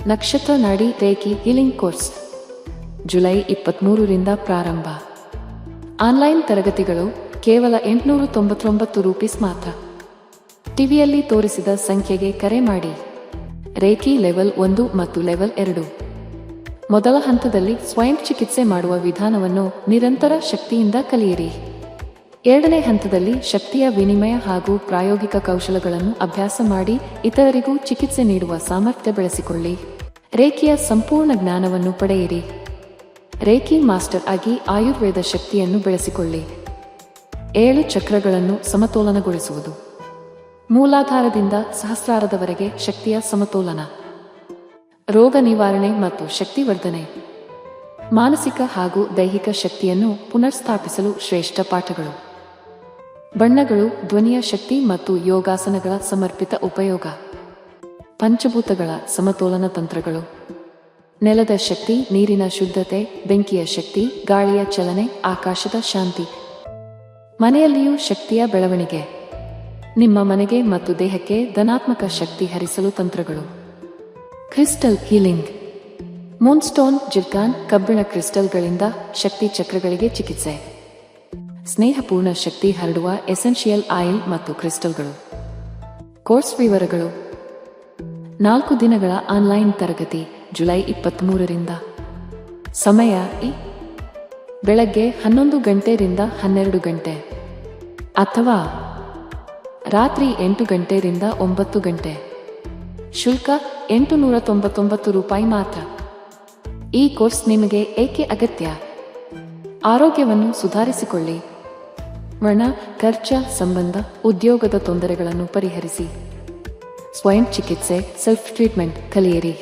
ನಕ್ಷತ್ರ ನಾಡಿ reiki healing course July 23ರಿಂದ ಪ್ರಾರಂಭ. ಆನ್ಲೈನ್ ತರಗತಿಗಳು ಕೇವಲ 899 ರೂಪೀಸ್ ಮಾತ್ರ. ಟಿವಿಯಲ್ಲಿ ತೋರಿಸಿದ ಸಂಖ್ಯೆಗೆ ಕರೆ ಮಾಡಿ. ರೇಖಿ ಲೆವೆಲ್ 1 ಮತ್ತು ಲೆವೆಲ್ 2. ಮೊದಲ ಹಂತದಲ್ಲಿ ಸ್ವಯಂ ಚಿಕಿತ್ಸೆ ಮಾಡುವ ವಿಧಾನವನ್ನು ನಿರಂತರ ಶಕ್ತಿಯಿಂದ ಕಲಿಯಿರಿ. ಎರಡನೇ ಹಂತದಲ್ಲಿ ಶಕ್ತಿಯ ವಿನಿಮಯ ಹಾಗೂ ಪ್ರಾಯೋಗಿಕ ಕೌಶಲಗಳನ್ನು ಅಭ್ಯಾಸ ಮಾಡಿ ಇತರರಿಗೂ ಚಿಕಿತ್ಸೆ ನೀಡುವ ಸಾಮರ್ಥ್ಯ ಬೆಳೆಸಿಕೊಳ್ಳಿ. ರೇಖಿಯ ಸಂಪೂರ್ಣ ಜ್ಞಾನವನ್ನು ಪಡೆಯಿರಿ. ರೇಖಿ ಮಾಸ್ಟರ್ ಆಗಿ ಆಯುರ್ವೇದ ಶಕ್ತಿಯನ್ನು ಬೆಳೆಸಿಕೊಳ್ಳಿ. 7 ಚಕ್ರಗಳನ್ನು ಸಮತೋಲನಗೊಳಿಸುವುದು. ಮೂಲಾಧಾರದಿಂದ ಸಹಸ್ರಾರದವರೆಗೆ ಶಕ್ತಿಯ ಸಮತೋಲನ. ರೋಗ ನಿವಾರಣೆ ಮತ್ತು ಶಕ್ತಿವರ್ಧನೆ. ಮಾನಸಿಕ ಹಾಗೂ ದೈಹಿಕ ಶಕ್ತಿಯನ್ನು ಪುನರ್ಸ್ಥಾಪಿಸಲು ಶ್ರೇಷ್ಠ ಪಾಠಗಳು. ಬಣ್ಣಗಳು, ಧ್ವನಿಯ ಶಕ್ತಿ ಮತ್ತು ಯೋಗಾಸನಗಳ ಸಮರ್ಪಿತ ಉಪಯೋಗ. ಪಂಚಭೂತಗಳ ಸಮತೋಲನ ತಂತ್ರಗಳು. ನೆಲದ ಶಕ್ತಿ, ನೀರಿನ ಶುದ್ಧತೆ, ಬೆಂಕಿಯ ಶಕ್ತಿ, ಗಾಳಿಯ ಚಲನೆ, ಆಕಾಶದ ಶಾಂತಿ. ಮನೆಯಲ್ಲಿಯೂ ಶಕ್ತಿಯ ಬೆಳವಣಿಗೆ. ನಿಮ್ಮ ಮನೆಗೆ ಮತ್ತು ದೇಹಕ್ಕೆ ಧನಾತ್ಮಕ ಶಕ್ತಿ ಹರಿಸಲು ತಂತ್ರಗಳು. Crystal healing. ಮೂನ್ಸ್ಟೋನ್, ಜಿರ್ಕಾನ್, ಕಬ್ಬಿಣ ಕ್ರಿಸ್ಟಲ್ಗಳಿಂದ ಶಕ್ತಿ ಚಕ್ರಗಳಿಗೆ ಚಿಕಿತ್ಸೆ. ಸ್ನೇಹಪೂರ್ಣ ಶಕ್ತಿ ಹರಡುವ ಎಸೆನ್ಷಿಯಲ್ ಆಯಿಲ್ ಮತ್ತು ಕ್ರಿಸ್ಟಲ್ಗಳು. ಕೋರ್ಸ್ ವಿವರಗಳು. 4 ದಿನಗಳ ಆನ್ಲೈನ್ ತರಗತಿ ಜುಲೈ 23ರಿಂದ. ಸಮಯ ಬೆಳಗ್ಗೆ 11 ಗಂಟೆಯಿಂದ 12 ಗಂಟೆ ಅಥವಾ ರಾತ್ರಿ 8 ಗಂಟೆಯಿಂದ 9 ಗಂಟೆ. ಶುಲ್ಕ 899 ರೂಪಾಯಿ ಮಾತ್ರ. ಈ ಕೋರ್ಸ್ ನಿಮಗೆ ಏಕೆ ಅಗತ್ಯ? ಆರೋಗ್ಯವನ್ನು ಸುಧಾರಿಸಿಕೊಳ್ಳಿ. ವರ್ಣ, ಖರ್ಚ, ಸಂಬಂಧ, ಉದ್ಯೋಗದ ತೊಂದರೆಗಳನ್ನು ಪರಿಹರಿಸಿ. ಸ್ವಯಂ ಚಿಕಿತ್ಸೆ, ಸೆಲ್ಫ್ ಟ್ರೀಟ್ಮೆಂಟ್ ಕಲಿಯಿರಿ.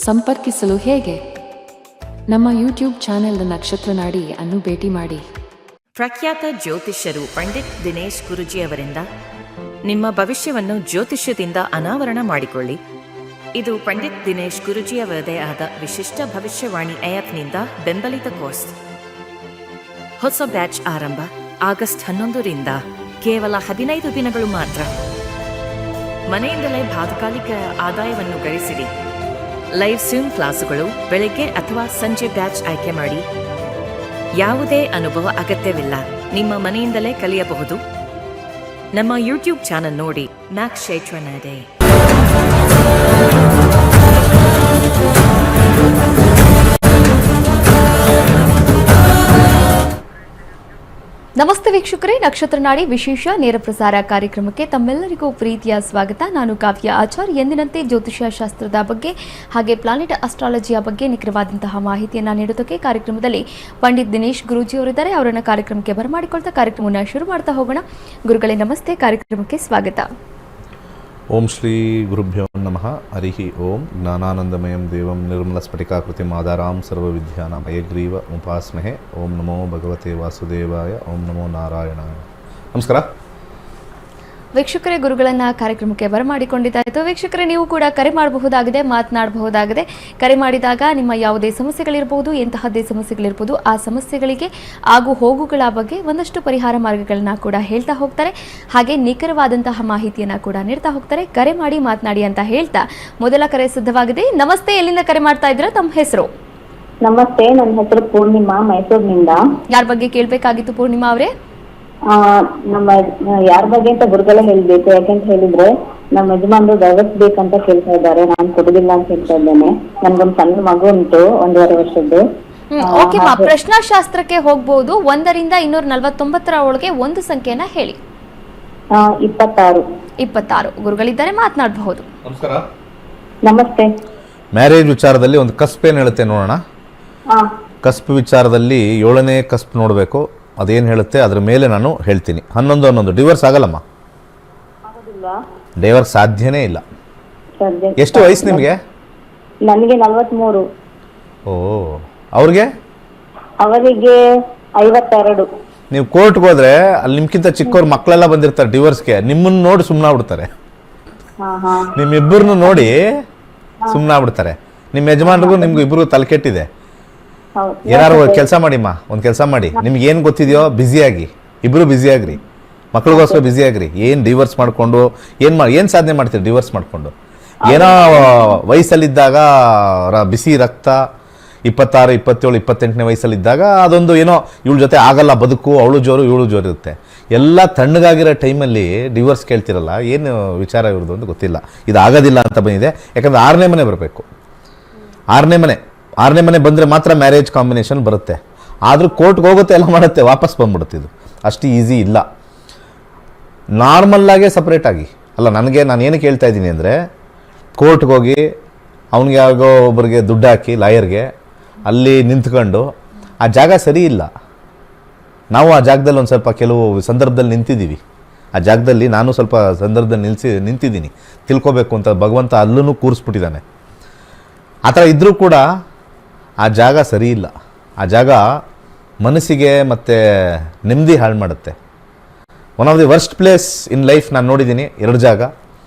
ಸಂಪರ್ಕಿಸಲು ಹೇಗೆ? ನಮ್ಮ ಯೂಟ್ಯೂಬ್ ಚಾನೆಲ್ ನಕ್ಷತ್ರ ನಾಡಿ ಅನ್ನು ಭೇಟಿ ಮಾಡಿ. ಪ್ರಖ್ಯಾತ ಜ್ಯೋತಿಷ್ಯರು ಪಂಡಿತ್ ದಿನೇಶ್ ಗುರುಜಿ ಅವರಿಂದ ನಿಮ್ಮ ಭವಿಷ್ಯವನ್ನು ಜ್ಯೋತಿಷ್ಯದಿಂದ ಅನಾವರಣ ಮಾಡಿಕೊಳ್ಳಿ. ಇದು ಪಂಡಿತ್ ದಿನೇಶ್ ಗುರುಜಿ ಅವರದೇ ಆದ ವಿಶಿಷ್ಟ ಭವಿಷ್ಯವಾಣಿ ಆ್ಯಪ್ನಿಂದ ಬೆಂಬಲಿತ ಕೋರ್ಸ್. ಹೊಸ ಬ್ಯಾಚ್ ಆರಂಭ ಆಗಸ್ಟ್ 11ರಿಂದ. ಕೇವಲ 15 ದಿನಗಳು ಮಾತ್ರ. ಮನೆಯಿಂದಲೇ ತಾತ್ಕಾಲಿಕ ಆದಾಯವನ್ನು ಗಳಿಸಿರಿ. ಲೈವ್ ಸ್ವಿಮ್ ಕ್ಲಾಸುಗಳು ಬೆಳಗ್ಗೆ ಅಥವಾ ಸಂಜೆ ಬ್ಯಾಚ್ ಆಯ್ಕೆ ಮಾಡಿ. ಯಾವುದೇ ಅನುಭವ ಅಗತ್ಯವಿಲ್ಲ. ನಿಮ್ಮ ಮನೆಯಿಂದಲೇ ಕಲಿಯಬಹುದು. ನಮ್ಮ ಯೂಟ್ಯೂಬ್ ಚಾನಲ್ ನೋಡಿ. ನಕ್ಷತ್ರ ನಾಡಿ. ನಮಸ್ತೆ ವೀಕ್ಷಕರೇ, ನಕ್ಷತ್ರ ನಾಡಿ ವಿಶೇಷ ನೇರ ಪ್ರಸಾರ ಕಾರ್ಯಕ್ರಮಕ್ಕೆ ತಮ್ಮೆಲ್ಲರಿಗೂ ಪ್ರೀತಿಯ ಸ್ವಾಗತ. ನಾನು ಕಾವ್ಯ ಆಚಾರ್. ಎಂದಿನಂತೆ ಜ್ಯೋತಿಷ್ಯ ಶಾಸ್ತ್ರದ ಬಗ್ಗೆ ಹಾಗೆ ಪ್ಲಾನೆಟ್ ಅಸ್ಟ್ರಾಲಜಿಯ ಬಗ್ಗೆ ನಿಖರವಾದಂತಹ ಮಾಹಿತಿಯನ್ನು ನೀಡೋದಕ್ಕೆ ಕಾರ್ಯಕ್ರಮದಲ್ಲಿ ಪಂಡಿತ್ ದಿನೇಶ್ ಗುರೂಜಿ ಅವರಿದ್ದಾರೆ. ಅವರನ್ನು ಕಾರ್ಯಕ್ರಮಕ್ಕೆ ಬರಮಾಡಿಕೊಳ್ತಾ ಕಾರ್ಯಕ್ರಮವನ್ನು ಶುರು ಮಾಡ್ತಾ ಹೋಗೋಣ. ಗುರುಗಳೇ ನಮಸ್ತೆ, ಕಾರ್ಯಕ್ರಮಕ್ಕೆ ಸ್ವಾಗತ. ಓಂ ಶ್ರೀ ಗುರುಭ್ಯೋ ನಮಃ. ಹರಿ ಓಂ. ಜ್ಞಾನಾನಂದಮಯಂ ದೇವಂ ನಿರ್ಮಲ ಸ್ಫಟಿಕಾಕೃತಿಂ ಆಧಾರಾಂ ಸರ್ವವಿದ್ಯಾನಾಂ ಹಯಗ್ರೀವ ಉಪಾಸ್ಮಹೆ. ಓಂ ನಮೋ ಭಗವತೆ ವಾಸುದೇವಾಯ. ಓಂ ನಮೋ ನಾರಾಯಣಾಯ. ನಮಸ್ಕಾರ ವೀಕ್ಷಕರೇ, ಗುರುಗಳನ್ನು ಕಾರ್ಯಕ್ರಮಕ್ಕೆ ಬರಮಾಡಿಕೊಂಡಿದ್ದಾಯಿತು. ವೀಕ್ಷಕರೇ, ನೀವು ಕೂಡ ಕರೆ ಮಾಡಬಹುದಾಗಿದೆ, ಮಾತನಾಡಬಹುದಾಗಿದೆ. ಕರೆ ಮಾಡಿದಾಗ ನಿಮ್ಮ ಯಾವುದೇ ಸಮಸ್ಯೆಗಳಿರ್ಬೋದು, ಎಂತಹದ್ದೇ ಸಮಸ್ಯೆಗಳಿರ್ಬೋದು, ಆ ಸಮಸ್ಯೆಗಳಿಗೆ ಆಗು ಹೋಗುಗಳ ಬಗ್ಗೆ ಒಂದಷ್ಟು ಪರಿಹಾರ ಮಾರ್ಗಗಳನ್ನ ಕೂಡ ಹೇಳ್ತಾ ಹೋಗ್ತಾರೆ. ಹಾಗೆ ನಿಖರವಾದಂತಹ ಮಾಹಿತಿಯನ್ನು ಕೂಡ ನೀಡ್ತಾ ಹೋಗ್ತಾರೆ. ಕರೆ ಮಾಡಿ ಮಾತನಾಡಿ ಅಂತ ಹೇಳ್ತಾ ಮೊದಲ ಕರೆ ಸಿದ್ಧವಾಗಿದೆ. ನಮಸ್ತೆ, ಎಲ್ಲಿಂದ ಕರೆ ಮಾಡ್ತಾ ಇದ್ದೀರಾ? ತಮ್ಮ ಹೆಸರು? ನಮಸ್ತೆ, ನನ್ನ ಹೆಸರು ಪೂರ್ಣಿಮಾ, ಮೈಸೂರಿನಿಂದ. ಯಾರ ಬಗ್ಗೆ ಕೇಳಬೇಕಾಗಿತ್ತು ಪೂರ್ಣಿಮಾ ಅವರೇ? ನಮ್ಮ ಯಾರ ಬಗ್ಗೆ ಅಂತ ಗುರುಗಳೇ ಹೇಳ್ಬೇಕು. ಯಾಕಂತ ಹೇಳಿದ್ರೆ ನಮ್ಮ ಯಜಮಾನ್ರು ಡೈವರ್ಸ್ ಬೇಕಂತ ಕೇಳ್ತಾ ಇದ್ದಾರೆ. ನಾನು ಕೊಡುದಿಲ್ಲ ಅಂತ ಹೇಳ್ತಾ ಇದ್ದೇನೆ. ನನ್ಗೊಂದು ಸಣ್ಣ ಮಗು ಉಂಟು, 1.5 ವರ್ಷದ್ದು. ಓಕೆ ಮಾ, ಪ್ರಶ್ನಾಶಾಸ್ತ್ರಕ್ಕೆ ಹೋಗ್ಬೋದು. 1ರಿಂದ 249 ಒಳಗೆ ಒಂದು ಸಂಖ್ಯೆಯನ್ನ ಹೇಳಿ. 26 ಗುರುಗಳಿದ್ದಾರೆ, ಮಾತನಾಡಬಹುದು. ನಮಸ್ಕಾರ. ನಮಸ್ತೆ. ಮ್ಯಾರೇಜ್ ವಿಚಾರದಲ್ಲಿ ಒಂದು ಕಸ್ಪ್ ಏನು ಹೇಳುತ್ತೆ ನೋಡೋಣ. ಕಸ್ಪ್ ವಿಚಾರದಲ್ಲಿ 7ನೇ ಕಸ್ಪ್ ನೋಡಬೇಕು. ಅದೇನು ಹೇಳುತ್ತೆ ಅದರ ಮೇಲೆ ನಾನು ಹೇಳ್ತೀನಿ. 11 ಡಿವೋರ್ಸ್ ಆಗಲ್ಲಮ್ಮ. ಡಿವೋರ್ಸ್ ಸಾಧ್ಯನೇ ಇಲ್ಲ. ಎಷ್ಟು ವಯಸ್ಸು ನಿಮಗೆ? ನನಗೆ 43. ಓ, ಅವರಿಗೆ 52. ನೀವು ಕೋರ್ಟ್ಗೆ ಹೋದ್ರೆ ಅಲ್ಲಿ ನಿಮ್ಗಿಂತ ಚಿಕ್ಕವ್ರ ಮಕ್ಕಳೆಲ್ಲ ಬಂದಿರ್ತಾರೆ ಡಿವೋರ್ಸ್ಗೆ. ನಿಮ್ಮನ್ನು ನೋಡಿ ಸುಮ್ಮನಾಗ್ಬಿಡ್ತಾರೆ. ನಿಮ್ಮಿಬ್ಬರನ್ನು ನೋಡಿ ಸುಮ್ಮನಾಗ್ಬಿಡ್ತಾರೆ. ನಿಮ್ಮ ಯಜಮಾನ್ರಿಗೂ ನಿಮ್ಗೂ ಇಬ್ಬರಿಗೂ ತಲೆ ಕೆಟ್ಟಿದೆ. ಏನಾರು ಕೆಲಸ ಮಾಡಿಮ್ಮ, ಒಂದು ಕೆಲಸ ಮಾಡಿ. ನಿಮ್ಗೆ ಏನು ಗೊತ್ತಿದೆಯೋ ಬ್ಯುಸಿಯಾಗಿ, ಇಬ್ಬರು ಬ್ಯುಸಿಯಾಗ್ರಿ, ಮಕ್ಳಿಗೋಸ್ಕರ ಬ್ಯುಸಿಯಾಗ್ರಿ. ಏನು ಡಿವೋರ್ಸ್ ಮಾಡಿಕೊಂಡು ಏನು ಸಾಧನೆ ಮಾಡ್ತೀರಿ ಡಿವೋರ್ಸ್ ಮಾಡಿಕೊಂಡು? ಏನೋ ವಯಸ್ಸಲ್ಲಿದ್ದಾಗ ಬಿಸಿ ರಕ್ತ 26, 27, 28ನೇ ವಯಸ್ಸಲ್ಲಿದ್ದಾಗ ಅದೊಂದು ಏನೋ ಇವಳ ಜೊತೆ ಆಗಲ್ಲ ಬದುಕು, ಅವಳು ಜೋರು ಇವಳು ಜೋರು ಇರುತ್ತೆ. ಎಲ್ಲ ತಣ್ಣಗಾಗಿರೋ ಟೈಮಲ್ಲಿ ಡಿವೋರ್ಸ್ ಕೇಳ್ತಿರಲ್ಲ, ಏನು ವಿಚಾರ ಇವ್ರದ್ದು ಅಂತ ಗೊತ್ತಿಲ್ಲ. ಇದು ಆಗೋದಿಲ್ಲ ಅಂತ ಬಂದಿದೆ. ಯಾಕಂದರೆ 6ನೇ ಮನೆ ಬರಬೇಕು. 6ನೇ ಮನೆ ಬಂದರೆ ಮಾತ್ರ ಮ್ಯಾರೇಜ್ ಕಾಂಬಿನೇಷನ್ ಬರುತ್ತೆ. ಆದರೂ ಕೋರ್ಟ್ಗೆ ಹೋಗುತ್ತೆ, ಎಲ್ಲ ಮಾಡುತ್ತೆ, ವಾಪಸ್ ಬಂದ್ಬಿಡುತ್ತೆ. ಇದು ಅಷ್ಟು ಈಸಿ ಇಲ್ಲ. ನಾರ್ಮಲ್ಲಾಗೆ ಸಪ್ರೇಟಾಗಿ ಅಲ್ಲ. ನಾನು ಏನಕ್ಕೆ ಹೇಳ್ತಾ ಇದ್ದೀನಿ ಅಂದರೆ, ಕೋರ್ಟ್ಗೆ ಹೋಗಿ ಅವ್ನಿಗೆ ಯಾರಿಗೋ ಒಬ್ಬರಿಗೆ ದುಡ್ಡು ಹಾಕಿ ಲಾಯರ್ಗೆ ಅಲ್ಲಿ ನಿಂತ್ಕೊಂಡು ಆ ಜಾಗ ಸರಿ ಇಲ್ಲ. ನಾವು ಆ ಜಾಗದಲ್ಲಿ ಒಂದು ಸ್ವಲ್ಪ ಕೆಲವು ಸಂದರ್ಭದಲ್ಲಿ ನಿಂತಿದ್ದೀವಿ. ಆ ಜಾಗದಲ್ಲಿ ನಾನು ಸ್ವಲ್ಪ ಸಂದರ್ಭದಲ್ಲಿ ನಿಂತಿದ್ದೀನಿ ತಿಳ್ಕೊಬೇಕು ಅಂತ. ಭಗವಂತ ಅಲ್ಲೂ ಕೂರಿಸ್ಬಿಟ್ಟಿದ್ದಾನೆ. ಆ ಥರ ಇದ್ದರೂ ಕೂಡ ಆ ಜಾಗ ಸರಿ ಇಲ್ಲ. ಆ ಜಾಗ ಮನಸ್ಸಿಗೆ ಮತ್ತು ನೆಮ್ಮದಿ ಹಾಳು ಮಾಡುತ್ತೆ. One of the worst place in life ನಾನು ನೋಡಿದ್ದೀನಿ. 2 ಜಾಗ,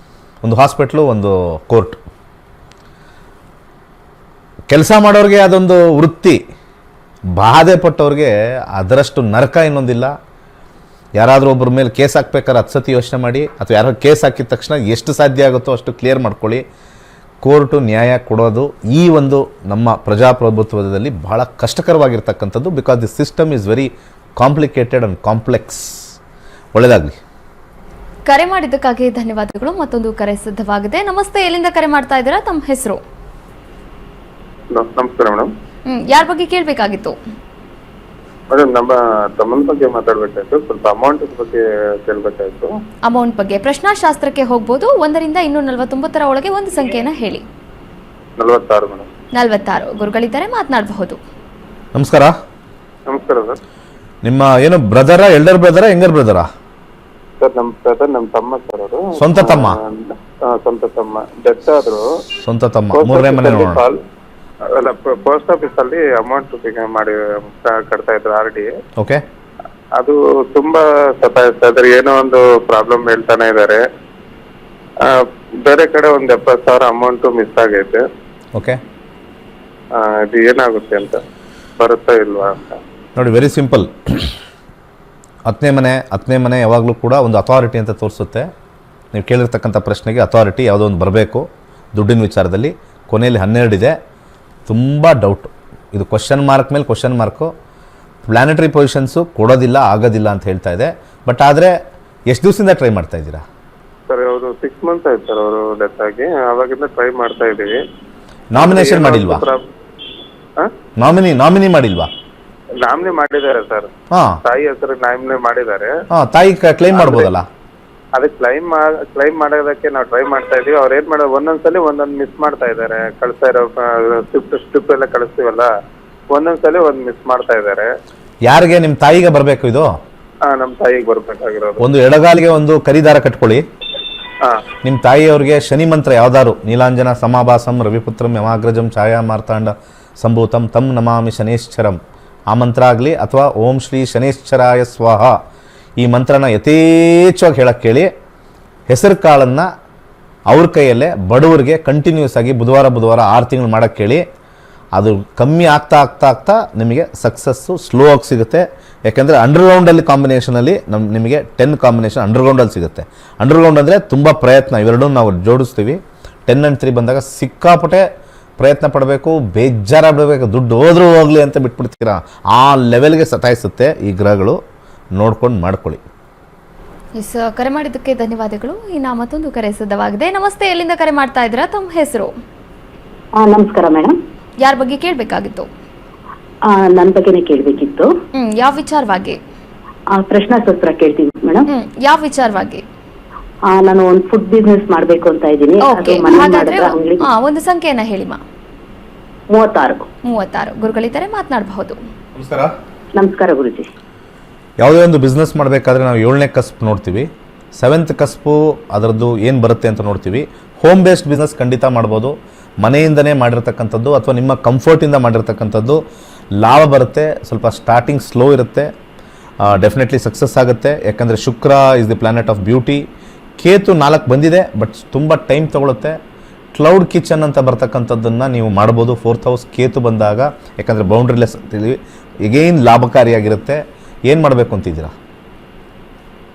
ಒಂದು ಹಾಸ್ಪಿಟ್ಲು, ಒಂದು ಕೋರ್ಟ್. ಕೆಲಸ ಮಾಡೋರಿಗೆ ಅದೊಂದು ವೃತ್ತಿ, ಬಾಧೆ ಪಟ್ಟವ್ರಿಗೆ ಅದರಷ್ಟು ನರಕ ಇನ್ನೊಂದಿಲ್ಲ. ಯಾರಾದರೂ ಒಬ್ಬರ ಮೇಲೆ ಕೇಸ್ ಹಾಕ್ಬೇಕಾದ್ರೆ 10 ಸತಿ ಯೋಚನೆ ಮಾಡಿ, ಅಥವಾ ಯಾರೋ ಕೇಸ್ ಹಾಕಿದ ತಕ್ಷಣ ಎಷ್ಟು ಸಾಧ್ಯ ಆಗುತ್ತೋ ಅಷ್ಟು ಕ್ಲಿಯರ್ ಮಾಡ್ಕೊಳ್ಳಿ. ಕೋರ್ಟು ನ್ಯಾಯ ಕೊಡೋದು ಈ ಒಂದು ನಮ್ಮ ಪ್ರಜಾಪ್ರಭುತ್ವದಲ್ಲಿ ಬಹಳ ಕಷ್ಟಕರವಾಗಿರ್ತಕ್ಕಂಥದ್ದು. Because the system is very complicated and complex. ಒಳ್ಳೆಯದಾಗಲಿ. ಕರೆ ಮಾಡಿದ್ದಕ್ಕಾಗಿ ಧನ್ಯವಾದಗಳು. ಮತ್ತೊಂದು ಕರೆ ಸಿದ್ಧವಾಗಿದೆ. ನಮಸ್ತೆ, ಎಲ್ಲಿಂದ ಕರೆ ಮಾಡ್ತಾ ಇದ್ದೀರಾ? ತಮ್ಮ ಹೆಸರು? ನಮಸ್ಕಾರ ಮೇಡಮ್. ಯಾರ ಬಗ್ಗೆ ಕೇಳಬೇಕಾಗಿತ್ತು? ಮೇಡಮ್, ನಮ್ಮ ತಮ್ಮನ ಬಗ್ಗೆ ಮಾತಾಡ್ಬೇಕಾಯ್ತು. ಸ್ವಲ್ಪ ಅಮೌಂಟ್ ಬಗ್ಗೆ ಕೇಳಬೇಕಾಯ್ತು. ಅಮೌಂಟ್ ಬಗ್ಗೆ ಪ್ರಶ್ನಾಶಾಸ್ತ್ರಕ್ಕೆ ಹೋಗ್ಬೋದು. 1 ರಿಂದ 249 ಒಳಗೆ ಒಂದು ಸಂಖ್ಯೆನ ಹೇಳಿ. 46 ಮೇಡಮ್. 46 ಗುರುಗಳಿದ್ದಾರೆ, ಮಾತನಾಡಬಹುದು. ನಮಸ್ಕಾರ. ನಮಸ್ಕಾರ ಸರ್. ನಿಮ್ಮ ಏನು ಬ್ರದರಾ, ಎಲ್ಡರ್ ಬ್ರದರಾ, ಯಂಗರ್ ಬ್ರದರಾ? ಸರ್, ನಮ್ಮ ತಮ್ಮ ಸರ್ ಅವರು. ಸ್ವಂತ ತಮ್ಮ? ಸ್ವಂತ ತಮ್ಮ. ಡೆತ್ ಆದ್ರು. ಸ್ವಂತ ತಮ್ಮ. 3ನೇ ಮನೆ ನೋಡೋಣ. ಪೋಸ್ಟ್ ಆಫೀಸ್ ಅಲ್ಲಿ ಅಮೌಂಟ್ ಮಾಡಿ ಕಟ್ತಾ ಇದ್ರು, RD. ಓಕೆ. ಅದು ತುಂಬಾ ಸತಾಯಿಸ್ತಾ ಇದ್ದಾರೆ. ಏನೋ ಒಂದು ಪ್ರಾಬ್ಲಮ್ ಹೇಳ್ತಾನೆ ಇದ್ದಾರೆ. ಬೇರೆ ಕಡೆ ಒಂದು 70,000 ಅಮೌಂಟ್ ಮಿಸ್ ಆಗೈತೆ. ಓಕೆ. ಇದು ಏನಾಗುತ್ತೆ ಅಂತ, ಬರುತ್ತಾ ಇಲ್ವಾ ಅಂತ ನೋಡಿ. Very simple. 10ನೇ ಮನೆ ಯಾವಾಗಲೂ ಕೂಡ ಒಂದು ಅಥಾರಿಟಿ ಅಂತ ತೋರಿಸುತ್ತೆ. ನೀವು ಕೇಳಿರ್ತಕ್ಕಂಥ ಪ್ರಶ್ನೆಗೆ ಅಥಾರಿಟಿ ಯಾವುದೋ ಒಂದು ಬರಬೇಕು ದುಡ್ಡಿನ ವಿಚಾರದಲ್ಲಿ. ಕೊನೆಯಲ್ಲಿ 12 ಇದೆ. ತುಂಬ ಡೌಟು. ಇದು ಕ್ವಶನ್ ಮಾರ್ಕ್ ಮೇಲೆ ಕ್ವಶನ್ ಮಾರ್ಕು. ಪ್ಲಾನೆಟರಿ ಪೊಸಿಷನ್ಸು ಕೊಡೋದಿಲ್ಲ, ಆಗೋದಿಲ್ಲ ಅಂತ ಹೇಳ್ತಾ ಇದೆ. ಬಟ್ ಆದರೆ ಎಷ್ಟು ದಿವಸದಿಂದ ಟ್ರೈ ಮಾಡ್ತಾ ಇದ್ದೀರಾ? ಸರ್, ಅವರು 6 ಮಂತ್ಸ್ ಆಯ್ತು ಸರ್ ಅವರು ಡೆತ್ ಆಗಿ. ಅವಾಗಿಂದ ಟ್ರೈ ಮಾಡ್ತಾ ಇದ್ದೀವಿ. ನಾಮಿನೇಷನ್ ಮಾಡಿಲ್ವಾ? ನಾಮಿನಿ ಮಾಡಿಲ್ವಾ? ನಾಮಿನಿ ಮಾಡಿದ್ದಾರೆ ಸರ್. ತಾಯಿ ಹೆಸರು ನಾಮಿನಿ ಮಾಡಿದ್ದಾರೆ. ತಾಯಿ ಕ್ಲೈಮ್ ಮಾಡ್ಬೋದಲ್ಲ? ಅದಕ್ಕೆ ಕ್ಲೈಮ್ ಮಾಡೋದಕ್ಕೆ ನಾವು ಟ್ರೈ ಮಾಡ್ತಾ ಇದೀವಿ. ಅವ್ರು ಏನ್ ಮಾಡೋದು, ಒಂದೊಂದ್ಸಲಿ ಒಂದೊಂದು ಮಿಸ್ ಮಾಡ್ತಾ ಇದ್ದಾರೆ. ಕಳಿಸ್ತಾ ಇರೋ ಸ್ಟ್ರಿಪ್ ಎಲ್ಲ ಕಳಿಸ್ತೀವಲ್ಲ, ಒಂದೊಂದ್ಸಲಿ ಒಂದ್ ಮಿಸ್ ಮಾಡ್ತಾ ಇದ್ದಾರೆ. ಯಾರಿಗೆ? ನಿಮ್ಮ ತಾಯಿಗೆ ಬರಬೇಕು ಇದು? ನಮ್ಮ ತಾಯಿಗೆ ಬರ್ಬೇಕಾಗಿರೋದು. ಒಂದು ಎಡಗಾಲಿಗೆ ಒಂದು ಕರಿದಾರ ಕಟ್ಕೊಳ್ಳಿ. ನಿಮ್ಮ ತಾಯಿಯವ್ರಿಗೆ ಶನಿ ಮಂತ್ರ ಯಾವ್ದಾರು, ನೀಲಾಂಜನ ಸಮಾಭಾಸಂ ರವಿಪುತ್ರಂ ಯಮಾಗ್ರಜಂ ಛಾಯಾ ಮಾರ್ತಾಂಡ ಸಂಭೂತಂ ತಂ ನಮಾಮಿ ಶನೇಶ್ಚರಂ, ಆ ಮಂತ್ರ ಆಗಲಿ, ಅಥವಾ ಓಂ ಶ್ರೀ ಶನೇಶ್ಚರಾಯ ಸ್ವಾಹ ಈ ಮಂತ್ರನ ಯಥೇಚ್ಛವಾಗಿ ಹೇಳಕ್ಕೆ ಕೇಳಿ. ಹೆಸರು ಕಾಳನ್ನು ಅವ್ರ ಕೈಯಲ್ಲೇ ಬಡವರಿಗೆ ಕಂಟಿನ್ಯೂಸ್ ಆಗಿ ಬುಧವಾರ 6 ತಿಂಗಳು ಮಾಡೋಕ್ಕೆ ಕೇಳಿ. ಅದು ಕಮ್ಮಿ ಆಗ್ತಾ ನಿಮಗೆ ಸಕ್ಸಸ್ಸು ಸ್ಲೋ ಆಗಿ ಸಿಗುತ್ತೆ. ಯಾಕೆಂದರೆ ಅಂಡರ್ಗ್ರೌಂಡಲ್ಲಿ ಕಾಂಬಿನೇಷನಲ್ಲಿ ನಿಮಗೆ 10 ಕಾಂಬಿನೇಷನ್ ಅಂಡರ್ಗ್ರೌಂಡಲ್ಲಿ ಸಿಗುತ್ತೆ. ಅಂಡರ್ಗ್ರೌಂಡ್ ಅಂದರೆ ತುಂಬ ಪ್ರಯತ್ನ, ಇವೆರಡೂ ನಾವು ಜೋಡಿಸ್ತೀವಿ. 10 and 3 ಬಂದಾಗ ಸಿಕ್ಕಾಪಟ್ಟೆ ಪ್ರಯತ್ನ ಪಡಬೇಕು, ಬೇಜಾರಾಗಬೇಕು. ದುಡ್ಡು ಹೋದ್ರೂ ಹೋಗಲಿ ಅಂತ ಬಿಟ್ಬಿಡ್ತೀರಾ. ಆ ಲೆವೆಲ್ಗೆ ಸತಾಯಿಸುತ್ತೆ ಈ ಗ್ರಹಗಳು. ನೋಡ್ಕೊಂಡು ಮಾಡ್ಕೊಳ್ಳಿ. ಎಸ್, ಕರೆ ಮಾಡಿದ್ದಕ್ಕೆ ಧನ್ಯವಾದಗಳು. ಇನ್ನು ಮತ್ತೊಂದು ಕರೆ ಸಿದ್ಧವಾಗಿದೆ. ನಮಸ್ತೆ, ಎಲ್ಲಿಂದ ಕರೆ ಮಾಡ್ತಾ ಇದ್ದೀರಾ? ತಮ್ಮ ಹೆಸರು? ನಮಸ್ಕಾರ ಮೇಡಮ್. ಯಾರ ಬಗ್ಗೆ ಕೇಳಬೇಕಾಗಿತ್ತು? ನನ್ನ ಬಗ್ಗೆನೇ ಕೇಳಬೇಕಿತ್ತು. ಯಾವ ವಿಚಾರವಾಗಿ? ಪ್ರಶ್ನಾಶಾಸ್ತ್ರ ಕೇಳ್ತೀನಿ ಮೇಡಮ್. ಯಾವ ವಿಚಾರವಾಗಿ? ನಾನು ಒಂದು ಫುಡ್ ಬಿಸ್ನೆಸ್ ಮಾಡ್ಬೇಕು ಅಂತ ಇದ್ದೀನಿ. ಒಂದು ಸಂಖ್ಯೆನ ಹೇಳಿಮಾ. 36 ಗುರುಗಳಿದ್ದಾರೆ, ಮಾತನಾಡಬಹುದು. ನಮಸ್ಕಾರ. ನಮಸ್ಕಾರ ಗುರುಜಿ. ಯಾವುದೇ ಒಂದು ಬಿಸ್ನೆಸ್ ಮಾಡಬೇಕಾದ್ರೆ ನಾವು 7ನೇ ಕಸ್ಪು ನೋಡ್ತೀವಿ, 7th ಕಸ್ಪು ಅದರದ್ದು ಏನು ಬರುತ್ತೆ ಅಂತ ನೋಡ್ತೀವಿ. ಹೋಮ್ ಬೇಸ್ಡ್ ಬಿಸ್ನೆಸ್ ಖಂಡಿತ ಮಾಡ್ಬೋದು. ಮನೆಯಿಂದನೇ ಮಾಡಿರ್ತಕ್ಕಂಥದ್ದು ಅಥವಾ ನಿಮ್ಮ ಕಂಫರ್ಟಿಂದ ಮಾಡಿರ್ತಕ್ಕಂಥದ್ದು ಲಾಭ ಬರುತ್ತೆ. ಸ್ವಲ್ಪ ಸ್ಟಾರ್ಟಿಂಗ್ ಸ್ಲೋ ಇರುತ್ತೆ, ಡೆಫಿನೆಟ್ಲಿ ಸಕ್ಸಸ್ ಆಗುತ್ತೆ. ಯಾಕಂದರೆ Shukra is the planet of beauty. Ketu 4 ಬಂದಿದೆ, ಬಟ್ ತುಂಬ ಟೈಮ್ ತೊಗೊಳುತ್ತೆ. ಕ್ಲೌಡ್ ಕಿಚನ್ ಅಂತ ಬರ್ತಕ್ಕಂಥದ್ದನ್ನು ನೀವು ಮಾಡ್ಬೋದು 4th ಹೌಸ್ ಕೇತು ಬಂದಾಗ. ಯಾಕಂದರೆ ಬೌಂಡ್ರಿಲೆಸ್ ಅಂತೀವಿ, ಈಗೇನು ಲಾಭಕಾರಿಯಾಗಿರುತ್ತೆ. ಏನು ಮಾಡಬೇಕು ಅಂತಿದ್ದೀರಾ?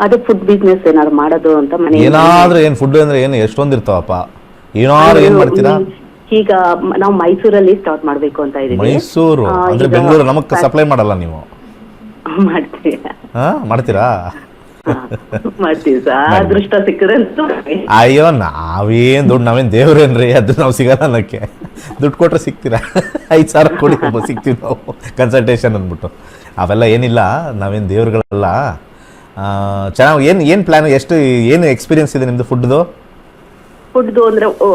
ಅದೇ ಫುಡ್ ಬಿಸ್ನೆಸ್ ಏನಾದ್ರು ಮಾಡೋದು ಅಂತ. ಏನಾದರೂ ಏನು ಫುಡ್ ಅಂದರೆ ಏನು ಎಷ್ಟೊಂದು ಇರ್ತಾವಪ್ಪ. ಏನಾದ್ರು ಏನ್ ಮಾಡ್ತೀರಾ? ಈಗ ನಾವು ಮೈಸೂರಲ್ಲಿ ಸ್ಟಾರ್ಟ್ ಮಾಡ್ಬೇಕು ಅಂತ ಇದೀವಿ. ಮೈಸೂರು ಅಂದ್ರೆ ಬೆಂಗಳೂರು ನಮಗ್ ಸಪ್ಲೈ ಮಾಡಲ್ಲ ನೀವು? ಮಾಡ್ತೀವಿ ಮಾಡ್ತೀರಾ? ಮಾಡ್ತೀವಿ ಸರ್, ಅದೃಷ್ಟ ಸಿಕ್ಕರೆ. ಅಯ್ಯೋ ನಾವೇನ್ ದೇವ್ರೇನ್ರಿ, ಅದು ನಾವು ಸಿಗಲ್ಲ ಅನ್ನಕ್ಕೆ. ದುಡ್ಡು ಕೊಟ್ರೆ ಸಿಗ್ತೀರಾ? 5,000 ಕೊಡಿ ಸಿಗ್ತೀವಿ ನಾವು ಕನ್ಸಲ್ಟೇಷನ್ ಅಂದ್ಬಿಟ್ಟು. ಅವೆಲ್ಲ ಏನಿಲ್ಲ, ನಾವೇನು ದೇವ್ರುಗಳಲ್ಲ. ಚೆನ್ನಾಗಿ ಏನು ಪ್ಲಾನ್, ಏನು ಎಕ್ಸ್ಪೀರಿಯನ್ಸ್ ಇದೆ ನಿಮ್ದು ಫುಡ್ದು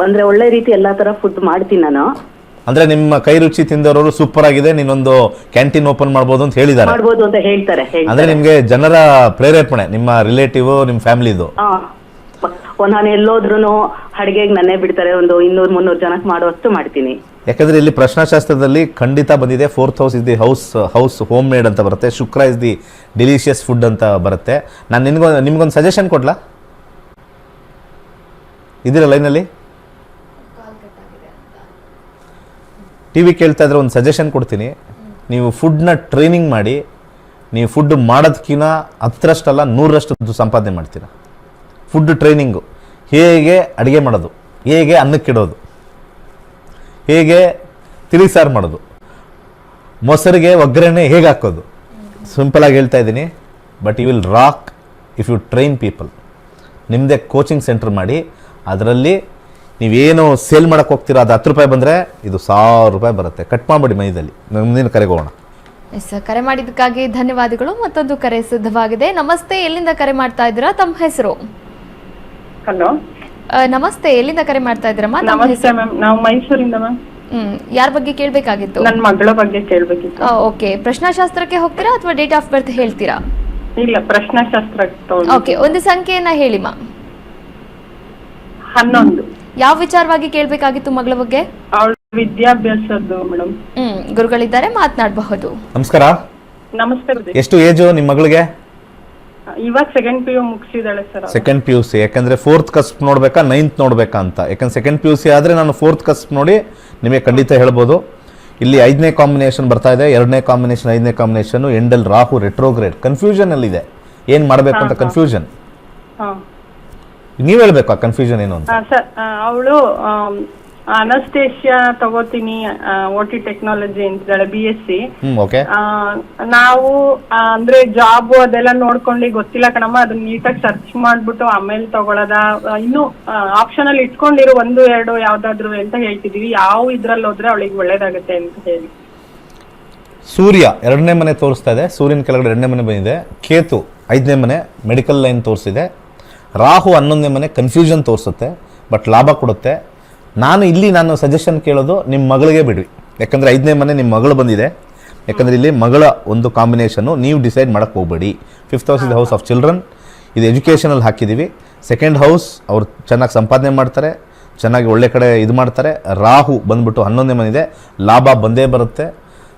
ಅಂದ್ರೆ ಒಳ್ಳೆ ರೀತಿ ಎಲ್ಲಾ ತರ ಫುಡ್ ಮಾಡ್ತೀನಿ ನಾನು. ಅಂದ್ರೆ ನಿಮ್ಮ ಕೈ ರುಚಿ ತಿಂದವರು ಸೂಪರ್ ಆಗಿದೆ, ನೀನೊಂದು ಕ್ಯಾಂಟೀನ್ ಓಪನ್ ಮಾಡ್ಬೋದು ಅಂತ ಹೇಳಿದ್ದಾರೆ. ಮಾಡ್ಬೋದು ಅಂತ ಹೇಳ್ತಾರೆ. ಅಂದ್ರೆ ನಿಮ್ಗೆ ಜನರ ಪ್ರೇರೇಪಣೆ, ನಿಮ್ಮ ರಿಲೇಟಿವ್, ನಿಮ್ಮ ಫ್ಯಾಮಿಲಿದು? ನಾನು ಎಲ್ಲೋದ್ರೂ ಅಡಿಗೆಗೆ ನನ್ನೇ ಬಿಡ್ತಾರೆ. ಒಂದು 200-300 ಜನಕ್ಕೆ ಮಾಡುವಷ್ಟು ಮಾಡ್ತೀನಿ. ಯಾಕಂದ್ರೆ ಇಲ್ಲಿ ಪ್ರಶ್ನಾಶಾಸ್ತ್ರದಲ್ಲಿ ಖಂಡಿತ ಬಂದಿದೆ, 4th house is the house home made ಅಂತ ಬರುತ್ತೆ, ಶುಕ್ರ ಇಸ್ ದಿ ಡಿಲಿಷಿಯಸ್ ಫುಡ್ ಅಂತ ಬರುತ್ತೆ. ನಾನು ನಿಮ್ಗೊಂದು ಸಜೆಷನ್ ಕೊಡ್ಲಾ? ಇದ್ದೀರಾ ಲೈನಲ್ಲಿ? ಟಿವಿ ಕೇಳ್ತಾ ಇದ್ರೆ ಒಂದು ಸಜೆಷನ್ ಕೊಡ್ತೀನಿ. ನೀವು ಫುಡ್ನ ಟ್ರೈನಿಂಗ್ ಮಾಡಿ, ನೀವು ಫುಡ್ ಮಾಡೋದಕ್ಕಿಂತ 10ರಷ್ಟಲ್ಲ 100ರಷ್ಟು ಸಂಪಾದನೆ ಮಾಡ್ತೀರಾ. ಫುಡ್ ಟ್ರೈನಿಂಗು, ಹೇಗೆ ಅಡುಗೆ ಮಾಡೋದು, ಹೇಗೆ ಅನ್ನಕ್ಕಿಡೋದು, ಹೇಗೆ ತಿಳಿಸಾರು ಮಾಡೋದು, ಮೊಸರಿಗೆ ಒಗ್ಗರಣೆ ಹೇಗೆ ಹಾಕೋದು, ಸಿಂಪಲಾಗಿ ಹೇಳ್ತಾ ಇದ್ದೀನಿ. But you will rock if you train people. ನಿಮ್ಮದೇ ಕೋಚಿಂಗ್ ಸೆಂಟರ್ ಮಾಡಿ, ಅದರಲ್ಲಿ ನೀವೇನು ಸೇಲ್ ಮಾಡೋಕ್ಕೆ ಹೋಗ್ತೀರಾ, ಅದು 10 ರೂಪಾಯಿ ಬಂದರೆ ಇದು 1000 ರೂಪಾಯಿ ಬರುತ್ತೆ. ಕಟ್ ಮಾಡಿಬಿಡಿ ಮೈದಲ್ಲಿ. ಮುಂದಿನ ಕರೆಗೆ ಹೋಗೋಣ. ಎಸ್, ಕರೆ ಮಾಡಿದ್ದಕ್ಕಾಗಿ ಧನ್ಯವಾದಗಳು. ಮತ್ತೊಂದು ಕರೆ ಸಿದ್ಧವಾಗಿದೆ. ನಮಸ್ತೆ, ಎಲ್ಲಿಂದ ಕರೆ ಮಾಡ್ತಾ ಇದ್ದೀರಾ? ತಮ್ಮ ಹೆಸರು? ಹಲೋ, ನಮಸ್ತೆ, ಎಲ್ಲಿಂದ ಕರೆ ಮಾಡ್ತಾ ಇದ್ದೀರಮ್ಮ? ನಮಸ್ತೆ ಮ್ಯಾಮ್, ನಾವು ಮೈಸೂರಿಂದ ಮ್ಯಾಮ್. ಯಾರ ಬಗ್ಗೆ ಕೇಳಬೇಕಾಗಿತ್ತು? ನನ್ನ ಮಗಳ ಬಗ್ಗೆ ಕೇಳಬೇಕಿತ್ತು. ಓಕೆ, ಪ್ರಶ್ನಾಶಾಸ್ತ್ರಕ್ಕೆ ಹೋಗ್ತೀರಾ ಅಥವಾ ಡೇಟ್ ಆಫ್ ಬರ್ತ್ ಹೇಳ್ತೀರಾ? ಇಲ್ಲ, ಪ್ರಶ್ನಾಶಾಸ್ತ್ರ. ಓಕೆ, ಒಂದು ಸಂಖ್ಯೆಯನ್ನ ಹೇಳಿಮ್ಮ. 11. ಯಾವ ವಿಚಾರವಾಗಿ ಕೇಳಬೇಕಾಗಿತ್ತು ಮಗಳ ಬಗ್ಗೆ? ಅವಳ ವಿದ್ಯಾಭ್ಯಾಸದ್ದು ಮೇಡಮ್. ಗುರುಗಳಿದ್ದಾರೆ, ಮಾತನಾಡಬಹುದು. ನಮಸ್ಕಾರ. ನಮಸ್ತೆ. ಎಷ್ಟು ಏಜು ನಿಮ್ಮ ಮಗಳಿಗೆ? ಇವಾಗ 2nd PU ಮುಗಿಸಿದಾಳೆ sir. 2nd PUC. ಯಾಕಂದ್ರೆ 4th ಕಸ್ಪ್ ನೋಡ್ಬೇಕಾ 9th ನೋಡ್ಬೇಕಾ ಅಂತ. ಯಾಕಂದ್ರೆ 2nd PUC ಆದ್ರೆ ನಾನು 4th ಕಸ್ಪ್ ನೋಡಿ ನಿಮಗೆ ಖಂಡಿತ ಹೇಳ್ಬೋದು. ಇಲ್ಲಿ 5ನೇ ಕಾಂಬಿನೇಷನ್ ಬರ್ತಾ ಇದೆ, 2ನೇ ಕಾಂಬಿನೇಷನ್, 5ನೇ ಕಾಂಬಿನೇಷನ್, ಎಂಡಲ್ ರಾಹು ರೆಟ್ರೋಗ್ರೇಡ್. ಕನ್ಫ್ಯೂಷನ್ ಅಲ್ಲಿ ಇದೆ, ಏನ್ ಮಾಡ್ಬೇಕು ಅಂತ ಕನ್ಫ್ಯೂಷನ್. ನೀವ್ ಹೇಳ್ಬೇಕು ಆ ಕನ್ಫ್ಯೂಷನ್ ಏನು ಅಂತ. ಸರ್, ಅವಳು ಅನಸ್ತೇಷಿಯಾ ತಗೋತೀನಿ, OT ಟೆಕ್ನಾಲಜಿ ಅಂತಿದ್ದಾಳೆ, BSc. ಓಕೆ. ನಾವು ಅಂದ್ರೆ ಜಾಬ್ ಅದೆಲ್ಲ ನೋಡ್ಕೊಂಡು ಗೊತ್ತಿಲ್ಲ ಕಣಮ್ಮ, ಅದನ್ನ ನೀಟಾಗಿ ಸರ್ಚ್ ಮಾಡ್ಬಿಟ್ಟು ಆಮೇಲೆ ತಗೊಳದ, ಇನ್ನು ಆಪ್ಷನ್ ಅಲ್ಲಿ ಇಟ್ಕೊಂಡಿರೋ 1-2 ಯಾವ್ದಾದ್ರು ಅಂತ ಹೇಳ್ತಿದೀವಿ. ಯಾವ ಇದ್ರಲ್ಲಿ ಹೋದ್ರೆ ಅವಳಿಗೆ ಒಳ್ಳೇದಾಗತ್ತೆ ಅಂತ ಹೇಳಿ. ಸೂರ್ಯ 2ನೇ ಮನೆ ತೋರಿಸ್ತಾ ಇದೆ, ಸೂರ್ಯನ ಕೆಳಗಡೆ 2ನೇ ಮನೆ ಬಂದಿದೆ. ಕೇತು 5ನೇ ಮನೆ ಮೆಡಿಕಲ್ ಲೈನ್ ತೋರಿಸಿದೆ. ರಾಹು 11ನೇ ಮನೆ ಕನ್ಫ್ಯೂಷನ್ ತೋರಿಸುತ್ತೆ, ಬಟ್ ಲಾಭ ಕೊಡುತ್ತೆ. ನಾನು ಸಜೆಷನ್ ಕೇಳೋದು ನಿಮ್ಮ ಮಗಳಿಗೆ ಬಿಡ್ರಿ. ಯಾಕಂದರೆ 5ನೇ ಮನೆ ನಿಮ್ಮ ಮಗಳು ಬಂದಿದೆ. ಯಾಕಂದರೆ ಇಲ್ಲಿ ಮಗಳ ಒಂದು ಕಾಂಬಿನೇಷನ್ನು ನೀವು ಡಿಸೈಡ್ ಮಾಡೋಕ್ಕೆ ಹೋಗಬೇಡಿ. 5th house is the house of children. ಇದು ಎಜುಕೇಷನಲ್ಲಿ ಹಾಕಿದ್ದೀವಿ. 2nd ಹೌಸ್ ಅವ್ರು ಚೆನ್ನಾಗಿ ಸಂಪಾದನೆ ಮಾಡ್ತಾರೆ, ಚೆನ್ನಾಗಿ ಒಳ್ಳೆ ಕಡೆ ಇದು ಮಾಡ್ತಾರೆ. ರಾಹು ಬಂದ್ಬಿಟ್ಟು 11ನೇ ಮನೆ ಇದೆ, ಲಾಭ ಬಂದೇ ಬರುತ್ತೆ.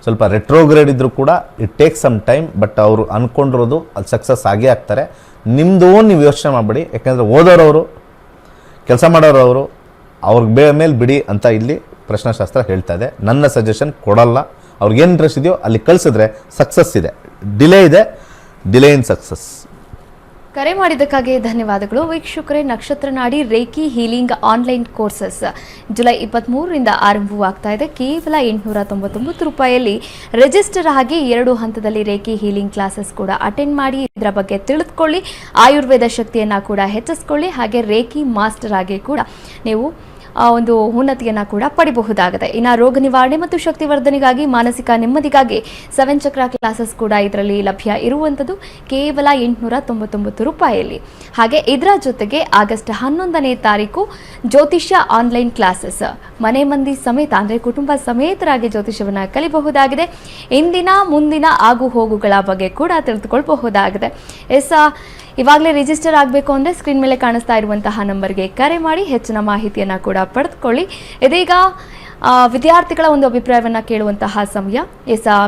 ಸ್ವಲ್ಪ ರೆಟ್ರೋಗ್ರೇಡ್ ಇದ್ದರೂ ಕೂಡ it take some time, but ಅವರು ಅಂದ್ಕೊಂಡಿರೋದು ಅದು ಸಕ್ಸಸ್ ಆಗೇ ಆಗ್ತಾರೆ. ನಿಮ್ಮದು ನೀವು ಯೋಚನೆ ಮಾಡಬೇಡಿ. ಯಾಕೆಂದರೆ ಓದೋರವರು, ಕೆಲಸ ಮಾಡೋರವರು, ಅವ್ರಿಗೆ ಮೇಲೆ ಬಿಡಿ ಅಂತ ಇಲ್ಲಿ ಪ್ರಶ್ನಾಶಾಸ್ತ್ರ ಹೇಳ್ತಾ ಇದೆ. ನನ್ನ ಸಜೆಷನ್ ಕೊಡಲ್ಲ. ಅವ್ರಿಗೇನು ಇಂಟ್ರೆಸ್ಟ್ ಇದೆಯೋ ಅಲ್ಲಿ ಕಳಿಸಿದ್ರೆ ಸಕ್ಸಸ್ ಇದೆ, ಡಿಲೇ ಇದೆ, ಡಿಲೇ ಇನ್ ಸಕ್ಸಸ್. ಕರೆ ಮಾಡಿದ್ದಕ್ಕಾಗಿ ಧನ್ಯವಾದಗಳು. ವೀಕ್ಷಕರೇ, ನಕ್ಷತ್ರ ನಾಡಿ reiki healing online courses July 23ರಿಂದ ಆರಂಭವಾಗ್ತಾ ಇದೆ. ಕೇವಲ 899 ರೂಪಾಯಿಯಲ್ಲಿ ರಿಜಿಸ್ಟರ್ ಆಗಿ 2 ಹಂತದಲ್ಲಿ ರೇಖಿ ಹೀಲಿಂಗ್ ಕ್ಲಾಸಸ್ ಕೂಡ ಅಟೆಂಡ್ ಮಾಡಿ ಇದರ ಬಗ್ಗೆ ತಿಳಿದುಕೊಳ್ಳಿ, ಆಯುರ್ವೇದ ಶಕ್ತಿಯನ್ನು ಕೂಡ ಹೆಚ್ಚಿಸ್ಕೊಳ್ಳಿ, ಹಾಗೆ ರೇಖಿ ಮಾಸ್ಟರ್ ಆಗಿ ಕೂಡ ನೀವು ಒಂದು ಉನ್ನತಿಯನ್ನು ಕೂಡ ಪಡಿಬಹುದಾಗಿದೆ. ಇನ್ನು ರೋಗ ನಿವಾರಣೆ ಮತ್ತು ಶಕ್ತಿವರ್ಧನೆಗಾಗಿ, ಮಾನಸಿಕ ನೆಮ್ಮದಿಗಾಗಿ 7 ಚಕ್ರ ಕ್ಲಾಸಸ್ ಕೂಡ ಇದರಲ್ಲಿ ಲಭ್ಯ ಇರುವಂಥದ್ದು ಕೇವಲ 899 ರೂಪಾಯಿಯಲ್ಲಿ. ಹಾಗೆ ಇದರ ಜೊತೆಗೆ ಆಗಸ್ಟ್ 11ನೇ ತಾರೀಕು ಜ್ಯೋತಿಷ್ಯ ಆನ್ಲೈನ್ ಕ್ಲಾಸಸ್ ಮನೆ ಮಂದಿ ಸಮೇತ ಅಂದರೆ ಕುಟುಂಬ ಸಮೇತರಾಗಿ ಜ್ಯೋತಿಷ್ಯವನ್ನು ಕಲಿಬಹುದಾಗಿದೆ. ಇಂದಿನ ಮುಂದಿನ ಆಗು ಹೋಗುಗಳ ಬಗ್ಗೆ ಕೂಡ ತಿಳಿದುಕೊಳ್ಳಬಹುದಾಗಿದೆ. ಇವಾಗಲೇ ರಿಜಿಸ್ಟರ್ ಆಗಬೇಕು ಅಂದರೆ ಸ್ಕ್ರೀನ್ ಮೇಲೆ ಕಾಣಿಸ್ತಾ ಇರುವಂತಹ ನಂಬರ್ಗೆ ಕರೆ ಮಾಡಿ ಹೆಚ್ಚಿನ ಮಾಹಿತಿಯನ್ನು ಕೂಡ ಪಡೆದುಕೊಳ್ಳಿ. ಇದೀಗ ವಿದ್ಯಾರ್ಥಿಗಳ ಒಂದು ಅಭಿಪ್ರಾಯವನ್ನು ಕೇಳುವಂತಹ ಸಮಯ.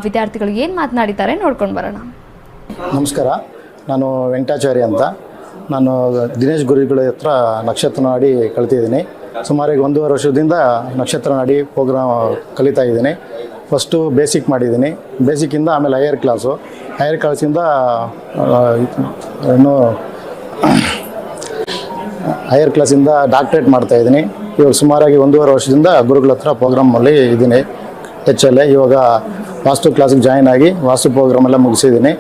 ವಿದ್ಯಾರ್ಥಿಗಳು ಏನು ಮಾತನಾಡಿದ್ದಾರೆ ನೋಡ್ಕೊಂಡು ಬರೋಣ. ನಮಸ್ಕಾರ, ನಾನು ವೆಂಕಟಾಚಾರ್ಯ ಅಂತ. ನಾನು ದಿನೇಶ್ ಗುರುಗಳ ಹತ್ರ ನಕ್ಷತ್ರ ನಾಡಿ ಕಲಿತಿದ್ದೀನಿ. ಸುಮಾರು 1.5 ವರ್ಷದಿಂದ ನಕ್ಷತ್ರ ನಾಡಿ ಪ್ರೋಗ್ರಾಮ್ ಕಲಿತಾ ಇದ್ದೀನಿ. ಫಸ್ಟು ಬೇಸಿಕ್ ಮಾಡಿದ್ದೀನಿ, ಬೇಸಿಕ್ಕಿಂದ ಆಮೇಲೆ ಹೈಯರ್ ಕ್ಲಾಸಿಂದ ಹೈಯರ್ ಕ್ಲಾಸಿಂದ ಡಾಕ್ಟ್ರೇಟ್ ಮಾಡ್ತಾಯಿದ್ದೀನಿ. ಇವಾಗ ಸುಮಾರಾಗಿ 1.5 ವರ್ಷದಿಂದ ಗುರುಗಳ ಹತ್ರ ಪ್ರೋಗ್ರಾಮಲ್ಲಿ ಇದ್ದೀನಿ. ಇವಾಗ ವಾಸ್ತು ಕ್ಲಾಸಿಗೆ ಜಾಯಿನ್ ಆಗಿ ವಾಸ್ತು ಪ್ರೋಗ್ರಾಮ್ ಎಲ್ಲ ಮುಗಿಸಿದ್ದೀನಿ.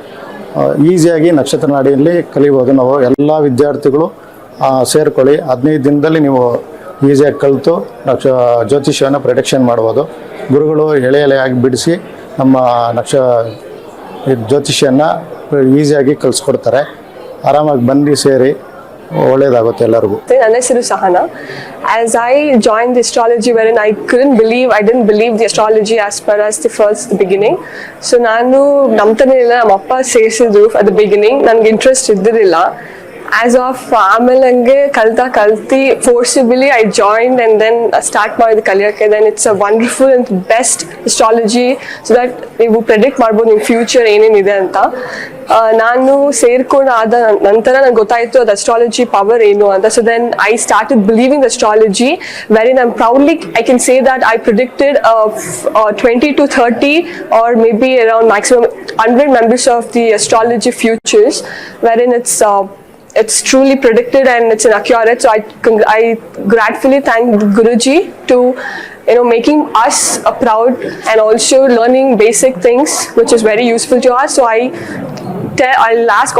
ಈಸಿಯಾಗಿ ನಕ್ಷತ್ರ ನಾಡಿಯಲ್ಲಿ ಕಲಿಬೋದು. ನಾವು ಎಲ್ಲ ವಿದ್ಯಾರ್ಥಿಗಳು ಸೇರ್ಕೊಳ್ಳಿ. 15 ದಿನದಲ್ಲಿ ನೀವು ಈಸಿಯಾಗಿ ಕಲಿತು ಜ್ಯೋತಿಷ್ಯವನ್ನು ಪ್ರೊಟೆಕ್ಷನ್ ಮಾಡ್ಬೋದು. ಗುರುಗಳು ಎಳೆಯಾಗಿ ಬಿಡಿಸಿ ನಮ್ಮ ಜ್ಯೋತಿಷ್ಯನ ಈಸಿಯಾಗಿ ಕಲಿಸ್ಕೊಡ್ತಾರೆ. ಆರಾಮಾಗಿ ಬಂದು ಸೇರಿ, ಒಳ್ಳೇದಾಗುತ್ತೆ ಎಲ್ಲರಿಗೂ. ನನ್ನ ಹೆಸರು Sahana. As I joined the astrology wherein I didn't believe the astrology as far as the beginning. So ನಾನು ನಂಬ್ತಾನೆ ಇಲ್ಲ. ನಮ್ಮ ಅಪ್ಪ ಸೇರಿಸಿದ್ರು at the beginning. ನನಗೆ ಇಂಟ್ರೆಸ್ಟ್ ಇದ್ದಿರಲಿಲ್ಲ. As of ಆಮೇಲೆ ಹಂಗೆ ಕಲ್ತಿ forcibly I joined and then start ಮಾಡಿದ ಕಲಿಯೋಕ್ಕೆ. Then it's a wonderful and best astrology so that ನೀವು ಪ್ರೆಡಿಕ್ಟ್ ಮಾಡ್ಬೋದು ನಿಮ್ಮ ಫ್ಯೂಚರ್ ಏನೇನಿದೆ ಅಂತ. ನಾನು ಸೇರ್ಕೊಂಡು ಆದ ನಂತರ ನನಗೆ ಗೊತ್ತಾಯಿತು ಅದು ಅಸ್ಟ್ರಾಲಜಿ ಪವರ್ ಏನು ಅಂತ. So then I started believing astrology ವೆರಿನ್ I proudly I can say that I predicted 20 to 30 or maybe around maximum 100 members of the astrology futures wherein it's truly predicted and it's accurate. So I gratefully thank Guruji to making us proud and also learning basic things which is very useful to us. So I'll ask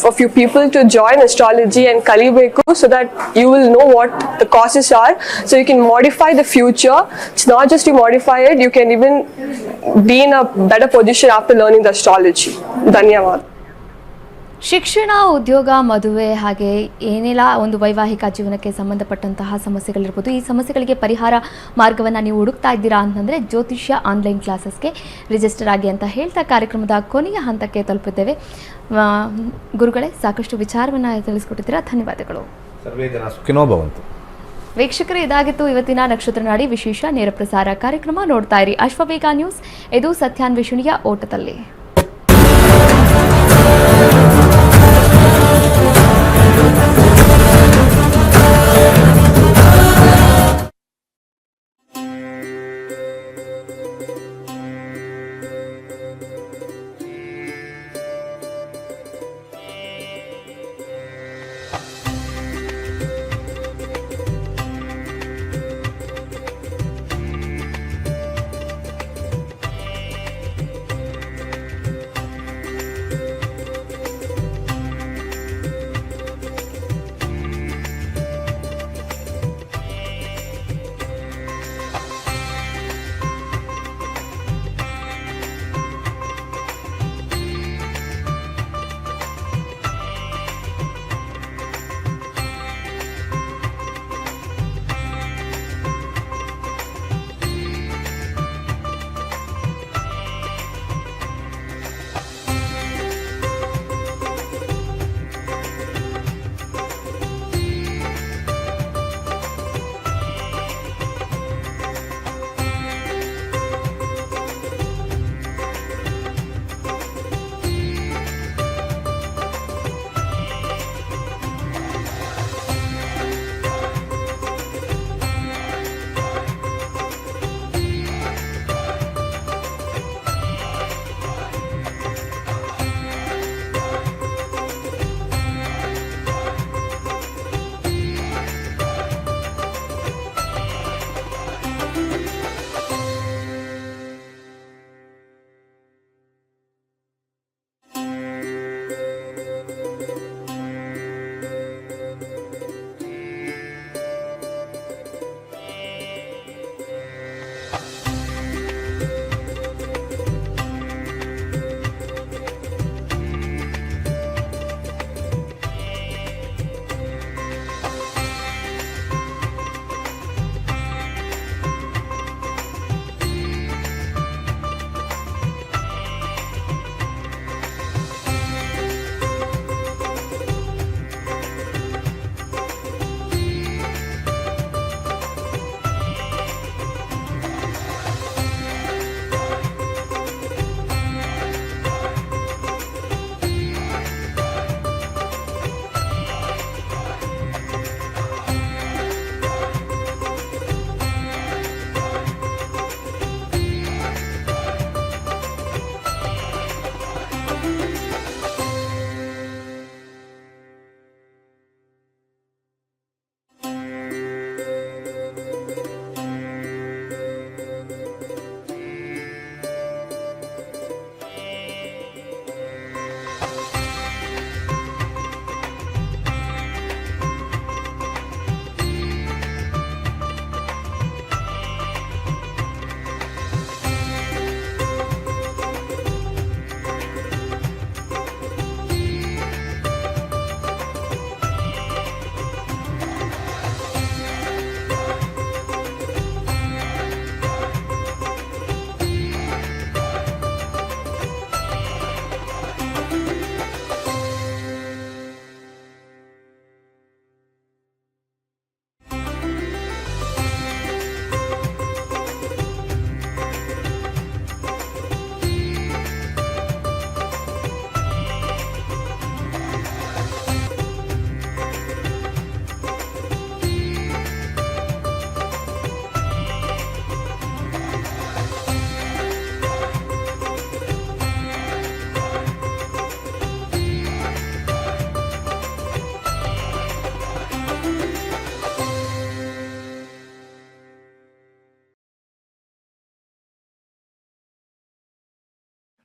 a few people to join astrology and Kalibeku so that you will know what the causes are, so you can modify the future. It's not just to modify it, you can even be in a better position after learning the astrology. Dhanyavad. ಶಿಕ್ಷಣ, ಉದ್ಯೋಗ, ಮದುವೆ ಹಾಗೆ ಏನೆಲ್ಲ ಒಂದು ವೈವಾಹಿಕ ಜೀವನಕ್ಕೆ ಸಂಬಂಧಪಟ್ಟಂತಹ ಸಮಸ್ಯೆಗಳಿರ್ಬೋದು, ಈ ಸಮಸ್ಯೆಗಳಿಗೆ ಪರಿಹಾರ ಮಾರ್ಗವನ್ನು ನೀವು ಹುಡುಕ್ತಾ ಇದ್ದೀರಾ ಅಂತಂದರೆ ಜ್ಯೋತಿಷ್ಯ ಆನ್ಲೈನ್ ಕ್ಲಾಸಸ್ಗೆ ರಿಜಿಸ್ಟರ್ ಆಗಿ ಅಂತ ಹೇಳ್ತಾ ಕಾರ್ಯಕ್ರಮದ ಕೊನೆಯ ಹಂತಕ್ಕೆ ತಲುಪಿದ್ದೇವೆ. ಗುರುಗಳೇ, ಸಾಕಷ್ಟು ವಿಚಾರವನ್ನು ತಿಳಿಸ್ಕೊಟ್ಟಿದ್ದೀರಾ, ಧನ್ಯವಾದಗಳು. ಸರ್ವೇ ಜನ ಸುಖಿನೋ ಭವಂತು. ವೀಕ್ಷಕರೇ, ಇದಾಗಿತ್ತು ಇವತ್ತಿನ ನಕ್ಷತ್ರ ನಾಡಿ ವಿಶೇಷ ನೇರ ಪ್ರಸಾರ ಕಾರ್ಯಕ್ರಮ. ನೋಡ್ತಾ ಇರಿ ಅಶ್ವವೇಗ ನ್ಯೂಸ್. ಇದು ಸತ್ಯಾನ್ವೇಷಣೆಯ ಓಟದಲ್ಲಿ.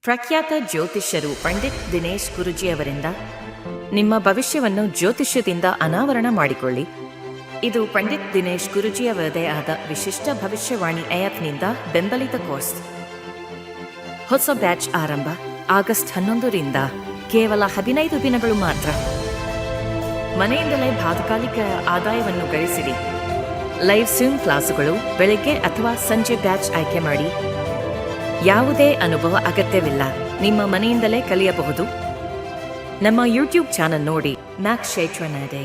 ಪ್ರಖ್ಯಾತ ಜ್ಯೋತಿಷ್ಯರು ಪಂಡಿತ್ ದಿನೇಶ್ ಗುರುಜಿ ಅವರಿಂದ ನಿಮ್ಮ ಭವಿಷ್ಯವನ್ನು ಜ್ಯೋತಿಷ್ಯದಿಂದ ಅನಾವರಣ ಮಾಡಿಕೊಳ್ಳಿ. ಇದು ಪಂಡಿತ್ ದಿನೇಶ್ ಗುರುಜಿ ಅವರದೇ ಆದ ವಿಶಿಷ್ಟ ಭವಿಷ್ಯವಾಣಿ ಆ್ಯಪ್ನಿಂದ ಬೆಂಬಲಿತ ಕೋರ್ಸ್. ಹೊಸ ಬ್ಯಾಚ್ ಆರಂಭ ಆಗಸ್ಟ್ 11ರಿಂದ ಕೇವಲ 15 ದಿನಗಳು ಮಾತ್ರ. ಮನೆಯಿಂದಲೇ ಬಾಧಕಾಲಿಕ ಆದಾಯವನ್ನು ಗಳಿಸಿರಿ. ಲೈವ್ ಸ್ವಿಮ್ ಕ್ಲಾಸುಗಳು ಬೆಳಗ್ಗೆ ಅಥವಾ ಸಂಜೆ ಬ್ಯಾಚ್ ಆಯ್ಕೆ ಮಾಡಿ. ಯಾವುದೇ ಅನುಭವ ಅಗತ್ಯವಿಲ್ಲ, ನಿಮ್ಮ ಮನೆಯಿಂದಲೇ ಕಲಿಯಬಹುದು. ನಮ್ಮ ಯೂಟ್ಯೂಬ್ ಚಾನಲ್ ನೋಡಿ. ಮ್ಯಾಕ್ಸ್ ಶೇಟ್ವನಡೆ.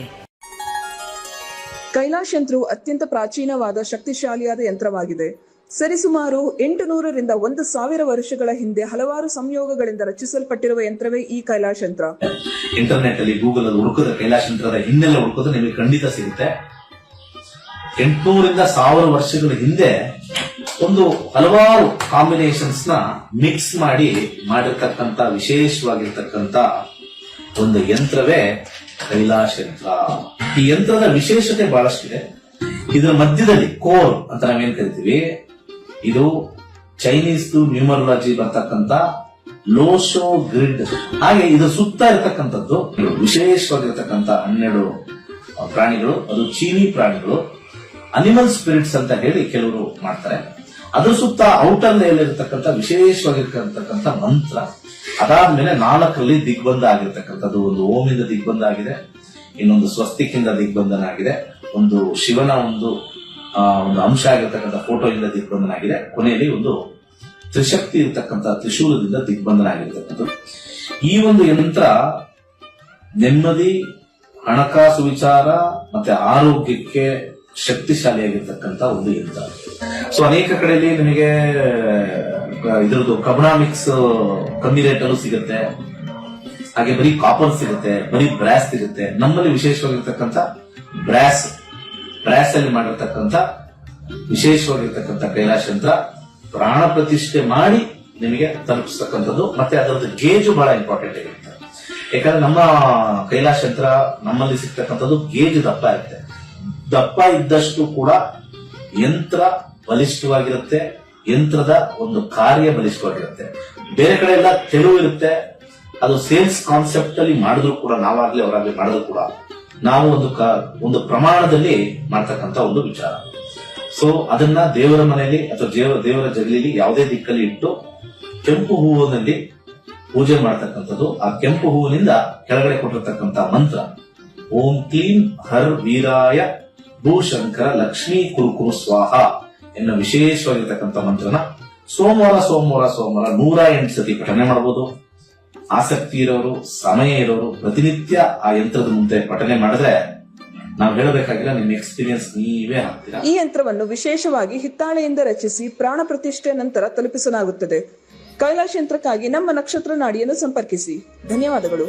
ಕೈಲಾಶ್ ಯಂತ್ರವು ಅತ್ಯಂತ ಪ್ರಾಚೀನವಾದ ಶಕ್ತಿಶಾಲಿಯಾದ ಯಂತ್ರವಾಗಿದೆ. ಸರಿಸುಮಾರು 800 ರಿಂದ 1000 ವರ್ಷಗಳ ಹಿಂದೆ ಹಲವಾರು ಸಂಯೋಗಗಳಿಂದ ರಚಿಸಲ್ಪಟ್ಟಿರುವ ಯಂತ್ರವೇ ಈ ಕೈಲಾಶ್ ಯಂತ್ರ. ಇಂಟರ್ನೆಟ್ ಅಲ್ಲಿ ಗೂಗಲ್ ಅಲ್ಲಿ ಹುಡುಕಿದ್ರೆ ಕೈಲಾಶ್ ಯಂತ್ರದ ಹಿನ್ನೆಲೆ ಹುಡುಕಿದ್ರೆ ನಿಮಗೆ ಖಂಡಿತ ಸಿಗುತ್ತೆ. 800 ರಿಂದ 1000 ವರ್ಷಗಳ ಹಿಂದೆ ಒಂದು ಹಲವಾರು ಕಾಂಬಿನೇಷನ್ಸ್ ನ ಮಿಕ್ಸ್ ಮಾಡಿರ್ತಕ್ಕಂಥ ವಿಶೇಷವಾಗಿರ್ತಕ್ಕಂಥ ಒಂದು ಯಂತ್ರವೇ ಕೈಲಾಶ್ ಯಂತ್ರ. ಈ ಯಂತ್ರದ ವಿಶೇಷತೆ ಬಹಳಷ್ಟಿದೆ. ಇದರ ಮಧ್ಯದಲ್ಲಿ ಕೋರ್ ಅಂತ ನಾವೇನ್ ಕರಿತೀವಿ, ಇದು ಚೈನೀಸ್ ನ್ಯೂಮರಾಲಜಿ ಬರ್ತಕ್ಕಂಥ ಲೋಶೋ ಗ್ರಿಡ್. ಹಾಗೆ ಇದು ಸುತ್ತ ಇರತಕ್ಕಂಥದ್ದು ವಿಶೇಷವಾಗಿರ್ತಕ್ಕಂಥ 12 ಪ್ರಾಣಿಗಳು. ಅದು ಚೀನಿ ಪ್ರಾಣಿಗಳು, ಅನಿಮಲ್ ಸ್ಪಿರಿಟ್ಸ್ ಅಂತ ಹೇಳಿ ಕೆಲವರು ಮಾಡ್ತಾರೆ. ಅದ್ರ ಸುತ್ತ ಔಟರ್ ಲೇಯರ್ ಇರತಕ್ಕಂಥ ವಿಶೇಷವಾಗಿರ್ತಕ್ಕಂಥ ಮಂತ್ರ. ಅದಾದ್ಮೇಲೆ 4ರಲ್ಲಿ ದಿಗ್ಬಂಧ ಆಗಿರ್ತಕ್ಕಂಥದ್ದು. ಒಂದು ಓಮಿಂದ ದಿಗ್ಬಂಧ ಆಗಿದೆ, ಇನ್ನೊಂದು ಸ್ವಸ್ತಿಕಿಂದ ದಿಗ್ಬಂಧನ ಆಗಿದೆ, ಒಂದು ಶಿವನ ಒಂದು ಅಂಶ ಆಗಿರ್ತಕ್ಕಂಥ ಫೋಟೋ ಇಂದ ದಿಗ್ಬಂಧನ ಆಗಿದೆ, ಕೊನೆಯಲ್ಲಿ ಒಂದು ತ್ರಿಶಕ್ತಿ ಇರತಕ್ಕಂಥ ತ್ರಿಶೂಲದಿಂದ ದಿಗ್ಬಂಧನ ಆಗಿರ್ತಕ್ಕಂಥದ್ದು. ಈ ಒಂದು ಯಂತ್ರ ನೆಮ್ಮದಿ, ಹಣಕಾಸು ವಿಚಾರ ಮತ್ತೆ ಆರೋಗ್ಯಕ್ಕೆ ಶಕ್ತಿಶಾಲಿಯಾಗಿರ್ತಕ್ಕಂಥ ಒಂದು ಯಂತ್ರ. ಸೊ ಅನೇಕ ಕಡೆಯಲ್ಲಿ ನಿಮಗೆ ಇದ್ರದ್ದು ಕಬ್ಣ ಮಿಕ್ಸ್ ಕಮ್ಮಿ ರೇಟ್ ಅಲ್ಲೂ ಸಿಗುತ್ತೆ, ಹಾಗೆ ಬರೀ ಕಾಪರ್ ಸಿಗುತ್ತೆ, ಬರೀ ಬ್ರಾಸ್ ಸಿಗುತ್ತೆ. ನಮ್ಮಲ್ಲಿ ವಿಶೇಷವಾಗಿರ್ತಕ್ಕಂಥ ಬ್ರಾಸ್ ಅಲ್ಲಿ ಮಾಡಿರ್ತಕ್ಕಂಥ ವಿಶೇಷವಾಗಿರ್ತಕ್ಕಂಥ ಕೈಲಾಶ್ ಯಂತ್ರ ಪ್ರಾಣ ಪ್ರತಿಷ್ಠೆ ಮಾಡಿ ನಿಮಗೆ ತಲುಪಿಸ್ತಕ್ಕಂಥದ್ದು. ಮತ್ತೆ ಅದರದ್ದು ಗೇಜು ಬಹಳ ಇಂಪಾರ್ಟೆಂಟ್ ಆಗಿರುತ್ತೆ. ಯಾಕಂದ್ರೆ ನಮ್ಮ ಕೈಲಾಶ್ ಯಂತ್ರ ನಮ್ಮಲ್ಲಿ ಸಿಗ್ತಕ್ಕಂಥದ್ದು ಗೇಜ್ ದಪ್ಪ ಇರುತ್ತೆ. ದಪ್ಪ ಇದ್ದಷ್ಟು ಕೂಡ ಯಂತ್ರ ಬಲಿಷ್ಠವಾಗಿರುತ್ತೆ, ಯಂತ್ರದ ಒಂದು ಕಾರ್ಯ ಬಲಿಷ್ಠವಾಗಿರುತ್ತೆ. ಬೇರೆ ಕಡೆ ಎಲ್ಲ ತೆಳು ಇರುತ್ತೆ. ಅದು ಸೇಲ್ಸ್ ಕಾನ್ಸೆಪ್ಟ್ ಅಲ್ಲಿ ಮಾಡಿದ್ರು ಕೂಡ, ನಾವಾಗ್ಲಿ ಅವರಾಗ್ಲಿ ಮಾಡಿದ್ರು ಕೂಡ ನಾವು ಒಂದು ಪ್ರಮಾಣದಲ್ಲಿ ಮಾಡ್ತಕ್ಕಂಥ ಒಂದು ವಿಚಾರ. ಸೊ ಅದನ್ನ ದೇವರ ಮನೆಯಲ್ಲಿ ಅಥವಾ ದೇವರ ಜಗಲಿಲಿ ಯಾವುದೇ ದಿಕ್ಕಲ್ಲಿ ಇಟ್ಟು ಕೆಂಪು ಹೂವಿನಲ್ಲಿ ಪೂಜೆ ಮಾಡ್ತಕ್ಕಂಥದ್ದು. ಆ ಕೆಂಪು ಹೂವಿನಿಂದ ಕೆಳಗಡೆ ಕೊಟ್ಟಿರ್ತಕ್ಕಂಥ ಮಂತ್ರ ಓಂ ಕ್ಲೀಂ ಹರ್ ವೀರಾಯ ಭೂಶಂಕರ ಲಕ್ಷ್ಮೀ ಕುರುಕುರು ಸ್ವಾಹ ಎನ್ನುವ ವಿಶೇಷವಾಗಿರ್ತಕ್ಕಂಥ ಮಂತ್ರನ ಸೋಮವಾರ 108 ಸತಿ ಪಠನೆ ಮಾಡಬಹುದು. ಆಸಕ್ತಿ ಇರೋರು, ಸಮಯ ಇರೋರು ಪ್ರತಿನಿತ್ಯ ಆ ಯಂತ್ರದ ಮುಂದೆ ಪಠನೆ ಮಾಡಿದ್ರೆ ನಾವು ಹೇಳಬೇಕಾಗಿಲ್ಲ, ನಿಮ್ಮ ಎಕ್ಸ್ಪೀರಿಯನ್ಸ್ ನೀವೇ ಹಾಕ್ತೀರಾ. ಈ ಯಂತ್ರವನ್ನು ವಿಶೇಷವಾಗಿ ಹಿತ್ತಾಳೆಯಿಂದ ರಚಿಸಿ ಪ್ರಾಣ ಪ್ರತಿಷ್ಠೆ ನಂತರ ತಲುಪಿಸಲಾಗುತ್ತದೆ. ಕೈಲಾಶ್ ಯಂತ್ರಕ್ಕಾಗಿ ನಮ್ಮ ನಕ್ಷತ್ರ ನಾಡಿಯನ್ನು ಸಂಪರ್ಕಿಸಿ. ಧನ್ಯವಾದಗಳು.